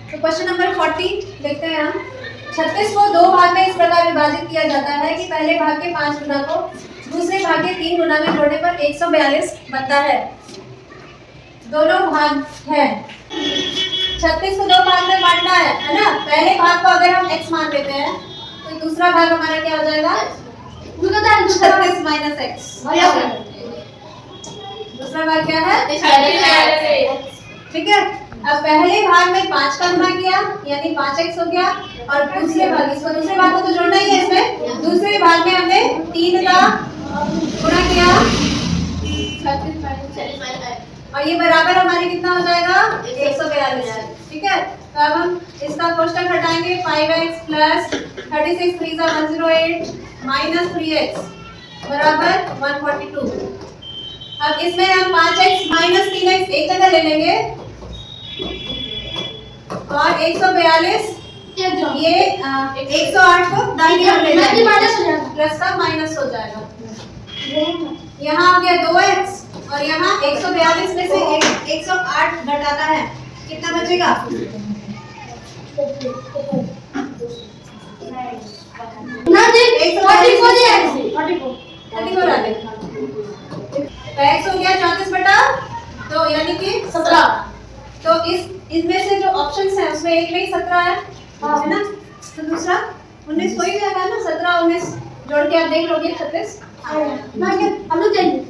तो question number 40 देखते हैं हम। 36 को दो भाग में इस प्रकार विभाजित किया जाता है कि पहले भाग के 5 गुना को दूसरे भाग के 3 गुना में जोड़ने पर 142 बनता है। दोनों भाग है, 36 को दो भाग में बांटना है ना। पहले भाग को अगर हम x मान लेते हैं तो दूसरा भाग हमारा क्या हो जाएगा, 36 माइनस एक्स। दूसरा भाग क्या है, ठीक है। अब पहले भाग में 5 का गुणा किया यानी 5x हो गया, और दूसरे भाग, इसको दूसरे भाग को तो जोड़ना ही है इसमें, दूसरे भाग में हमने 3 का गुणा किया और ये बराबर हमारे कितना हो जाएगा, 142। ठीक है, तो अब हम इसका कोष्टक हटाएंगे। 5x प्लस 36 3 108 माइनस 3x बराबर 142। अब इसमें हम 5x माइनस 3x एक जगह ले लेंगे और 142 ये 108 को दाहिनी ओर ले जाएंगे, प्लस का माइनस हो जाएगा। यहाँ हो गया 2x और यहाँ 142 में से 108 घटाता है, कितना बचेगा, x हो गया 34 बटा 2 यानी कि 17। तो इसमें से जो ऑप्शंस हैं उसमें एक में ही 17 है, है ना। तो दूसरा 19 हो ही जाएगा ना, 17 19 जोड़ के आप देख लोगे 36 हम लोग जाएंगे।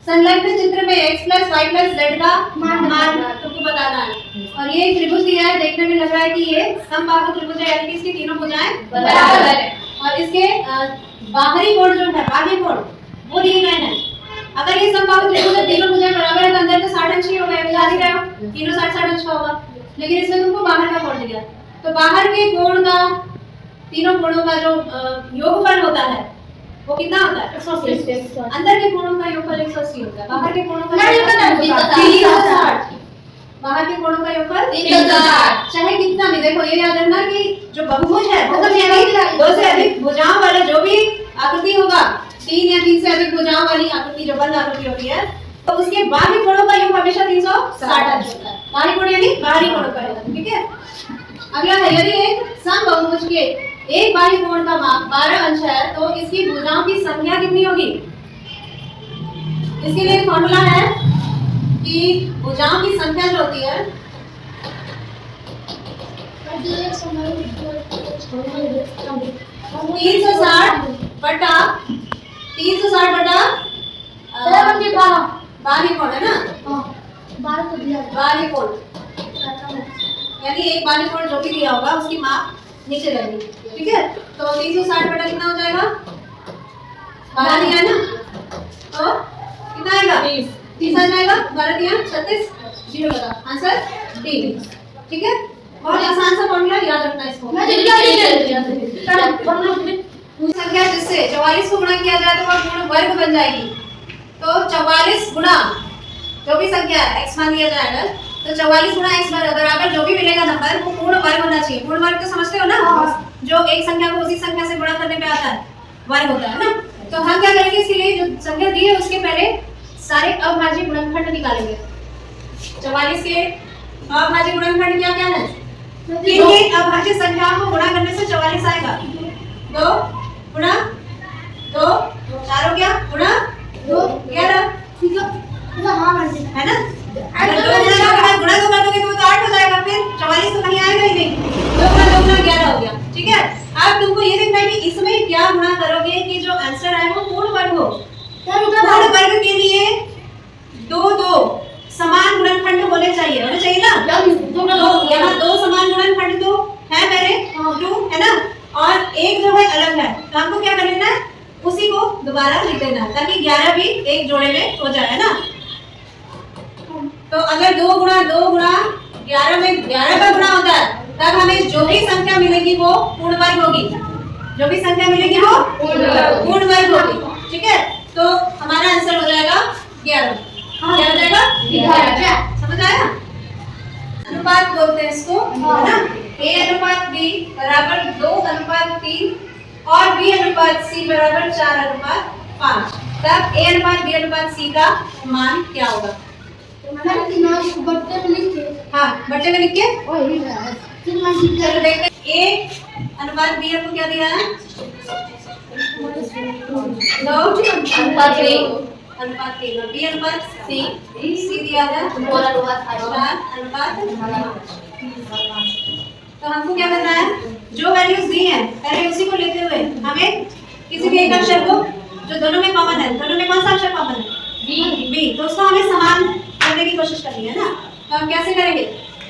संलग्न चित्र में x plus Y plus Z का मान तुमको बताना है। और ये त्रिभुज दिया है, देखने में लग रहा है कि ये समबाहु त्रिभुज है यानी कि इसकी तीनों भुजाएं बराबर है और इसके बाहरी कोण जो है, बाहरी कोण वो दिए गए हैं। अगर ये समबाहु त्रिभुज है, तीनों भुजाएं बराबर है तो अंदर तो 60 अंश ही होगा, याद ही रहे हो, तीनों 60 अंश का होगा। लेकिन इसमें तुमको बाहर का कोण दिया, तो बाहर के कोण का, तीनों कोणों का जो योगफल होता है वो कितना होता है, 180। अंदर के कोणों का योगफल 180 होता है, बाहर के कोणों का 360। बाहर के कोणों का योगफल 360। चाहे कितना भी, देखो ये याद रखना कि जो बहुभुज है, बहुभुज यानी दो से अधिक भुजाओं वाला जो भी आकृति होगा, 3 या 3 से अधिक भुजाओं वाली आकृति जो बंद आकृति होती है, तो उसके बाहरी कोणों का योग हमेशा 360 अंश होता है। बाहरी कोण यानी बाहरी कोणों का योग, ठीक है। अगला है, यदि एक समबाहुभुज के एक बाहरी कोण का माप 12 अंश है तो इसकी भुजाओं की संख्या कितनी होगी। इसके लिए फॉर्मूला है कि भुजाओं की संख्या जो होती है 360 बटा बाहरी कोण है ना, बाहरी कोण यानी एक बाहरी कोण जो भी दिया होगा उसकी माप नीचे रहेगी, ठीक है। तो 360 बटा कितना हो जाएगा, 12 दिया है ना, तो कितना आएगा, 30 आ जाएगा। 12 दिया 36, 0 लगा, आंसर डी, ठीक है। बहुत आसान सा फॉर्मूला, याद रखना इसको। संख्या जिससे 44 को गुणा किया जाए तो वह पूर्ण वर्ग बन जाएगी। तो 44 गुणा जो भी संख्या x मान लिया जाएगा, तो 44 गुणा x बराबर जो भी मिलेगा नंबर वो पूर्ण वर्ग होना चाहिए। पूर्ण वर्ग तो समझते हो ना, जो एक संख्या को उसी संख्या से गुणा करने पे आता है, वर्ग होता है ना। तो हम क्या करेंगे, इसके लिए जो संख्या दी है उसके पहले सारे अभाज्य गुणनखंड निकालेंगे। 44 के अभाज्य गुणनखंड क्या क्या है, किन अभाज्य संख्याओं को गुणा करने से 44 आएगा, 2 गुणा 2 4 हो गया, गुणा 2 11, ठीक है ना। अगर 2 गुणा 2 कर दोगे तो 8 हो जाएगा, फिर 44 तो कहीं आएगा ही नहीं, 2 गुणा 11 हो गया, ठीक है। अब तुमको ये देखना है कि इसमें क्या गुणा करोगे कि जो आंसर है वो पूर्ण वर्ग हो। पूर्ण वर्ग के लिए 2 समान गुणनखंड होने चाहिए ना। तो यहाँ 2 समान गुणनखंड तो है मेरे 2 है ना, और एक जो है अलग है, तो हमको क्या कर लेना है, उसी को दोबारा लिख देना है ताकि 11 भी एक जोड़े में हो जाए ना। तो अगर 2 गुणा 11 में 11 का गुणा होता है तब हमें जो भी संख्या मिलेगी वो पूर्ण वर्ग होगी, जो भी संख्या मिलेगी वो पूर्ण वर्ग होगी, ठीक है। तो हमारा आंसर हो जाएगा 11, क्या हो जाएगा 11, समझ आया। अनुपात बोलते हैं इसको, है ना। a अनुपात b बराबर 2:3 और b अनुपात c बराबर 4:5, तब a अनुपात b अनुपात c का मान क्या होगा। बट्टे में लिख के हाँ बट्टे में लिख के वही चलो देखते हैं ए अनुपात बी हमको क्या दिया है 2 अनुपात 3 अनुपात 3 और बी अनुपात सी दिया है 4 अनुपात 5 4 अनुपात 5। तो हमको क्या करना है जो वैल्यूज दी हैं पहले उसी को लेते हुए हमें किसी भी एक अक्षर को जो दोनों में कॉमन है, दोनों में कौन सा अक्षर कॉमन है बी, तो उसको हमें समान करने की कोशिश करनी है ना। तो हम कैसे करेंगे,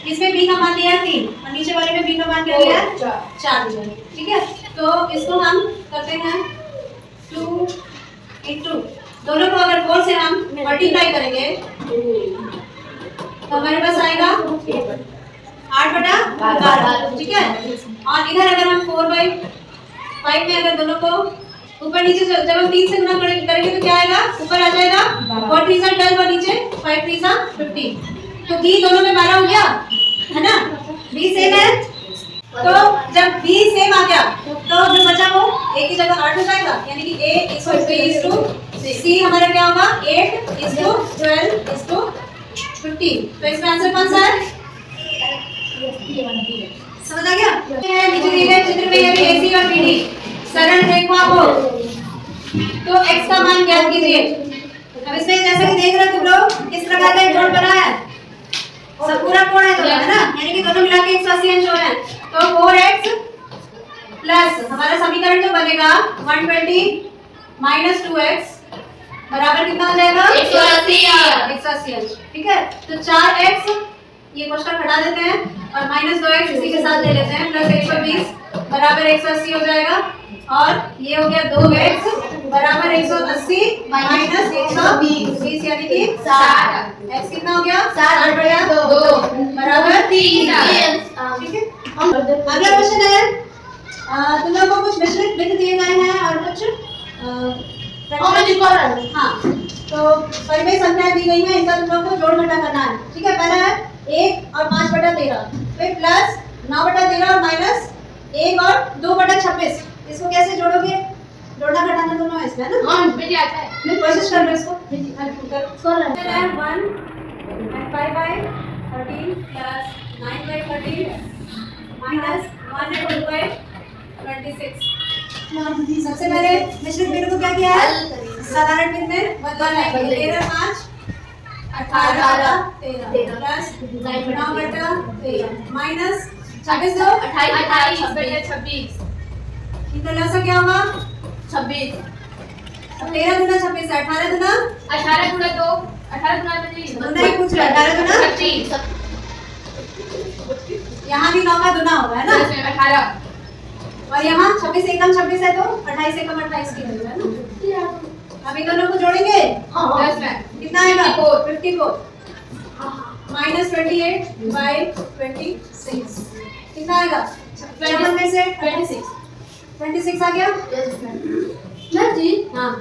इसमें बी का मान दिया है 3 और नीचे वाले में बी का मान क्या दिया है 4 दिया है, ठीक है। तो इसको हम करते हैं 2 into दोनों को अगर 4 से हम मल्टीप्लाई करेंगे तो हमारे पास आएगा 8/12, ठीक है। और इधर अगर हम 4/5 में अगर दोनों को ऊपर नीचे जब हम 3 से गुणा करेंगे तो क्या आएगा, ऊपर आ जाएगा 4 3 12 और नीचे 5 3 15। तो बी दोनों में 12 हो गया है ना, बी सेम है। तो जब बी सेम आ गया तो जो बचा वो ए की जगह 8 हो जाएगा, यानी कि a = b = c हमारा क्या होगा 8 = 12 = 15। तो इसका आंसर कौन सा है, समझ आ गया। नीचे दिए गए चित्र में यदि AC और BD सरल रेखा हो तो x का मान ज्ञात कीजिए। अब इसमें जैसा कि देख रहे हो तुम लोग किस प्रकार का एक कोण बना है, सब पूरा कोण है दोनों है ना, यानी कि दोनों मिला के 180 अंश हो रहे हैं। तो 4x प्लस हमारा समीकरण जो बनेगा 120 माइनस 2x बराबर कितना हो जाएगा 180 अंश, ठीक है। तो 4x ये क्वेश्चन हटा देते हैं और माइनस 2x इसी के साथ ले लेते हैं प्लस 120 बराबर 180 हो जाएगा। और ये हो गया 2x बराबर 180 माइनस 120 यानी कि 60। x कितना हो गया 60/2 बराबर 3, ठीक है। अगला क्वेश्चन है तुम लोगों को कुछ मिश्रित बिंद दिए गए हैं और कुछ हाँ तो परिमेय संख्या दी गई है, इनका तुम लोगों को जोड़ घटा करना है, ठीक है। पहला है 1 और 5/13, फिर प्लस 9/13 और माइनस 1 और 2/26। इसको कैसे जोड़ोगे, जोड़ना घटाना दोनों है इसमें ना। बेटी आता है मैं कोशिश कर रहा हूं इसको 1 and 5/13 plus 9/13 minus 1 and 2/26। सबसे पहले मिश्रित बिंदु को क्या किया है, साधारण बिंदु में बदलना है। 13 5 18/13 प्लस 9/13 माइनस 26 2 28/26 इनका लसा क्या होगा 26। 13 गुना 26 है 18 गुना 18 गुना 2 18 गुना 3 नहीं पूछ रहा 18 गुना 25। यहाँ भी 9 का गुना होगा है ना 18 और यहाँ 26 एकम 26 है तो 28 एकम 28 की वैल्यू है ना। अब इन दोनों को जोड़ेंगे कितना आएगा 54 माइनस 28/26 कितना आएगा 54 में से 26 आ गया ना जी। हाँ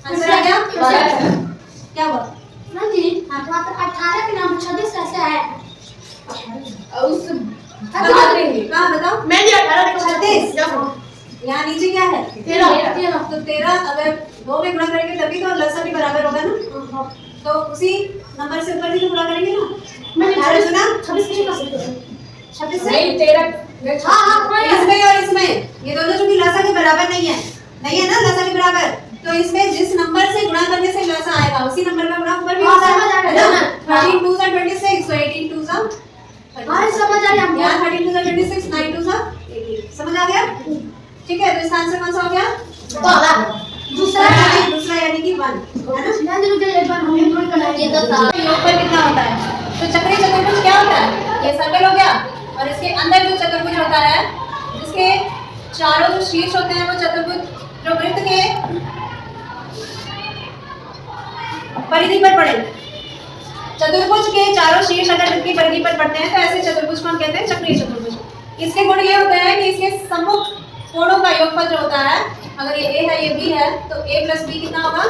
आंसर आ गया क्या हुआ ना जी हाँ 18 के नाम 26 कैसे है उस कहाँ बताओ मैं जी 18 को 36 यहाँ नीचे क्या है 13 तो 13 अगर 2 में गुणा करेंगे तभी तो लसा भी बराबर होगा ना, तो उसी नंबर से ऊपर भी तो गुणा करेंगे ना। मैंने 18 गुना 26 नहीं कर सकते 26 से नहीं 13 हाँ इसमें और इसमें ये दोनों जो कि लसा के बराबर नहीं है ना लसा के बराबर, तो इसमें जिस नंबर से गुणा करने से लसा आएगा उसी नंबर का गुणा ऊपर भी होता है ना। 13 2 26 so 18 2 हाँ समझ आ गया यहाँ 13 2 26 9 2 18 समझ आ गया, ठीक है। तो इसका आंसर कौन सा हो गया दूसरा यानी कि 1 है ना। योगफल कितना होता है, तो चक्रीय चतुर्भुज क्या होता है, ये सर्कल हो गया और इसके अंदर जो चतुर्भुज होता है जिसके चारों जो शीर्ष होते हैं वो चतुर्भुज जो वृत्त के परिधि पर पड़े, चतुर्भुज के चारों शीर्ष अगर वृत्त की परिधि पर पड़ते हैं तो ऐसे चतुर्भुज को हम कहते हैं चक्रीय चतुर्भुज। इसके गुण ये होते हैं कि इसके सम्मुख कोणों का योगफल जो होता है, अगर ये a है ये b है तो a plus b कितना होगा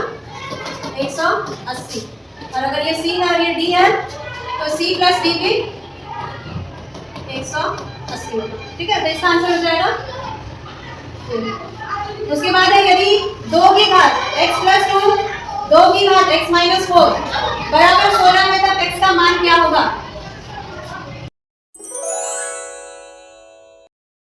180, और अगर ये c है और ये d है तो c plus b भी 180 होगा, ठीक है। तो इसका आंसर हो जाएगा। उसके बाद है यदि 2 की घात x plus 2 2 की घात x माइनस 4 बराबर 16 में तब x का मान क्या होगा?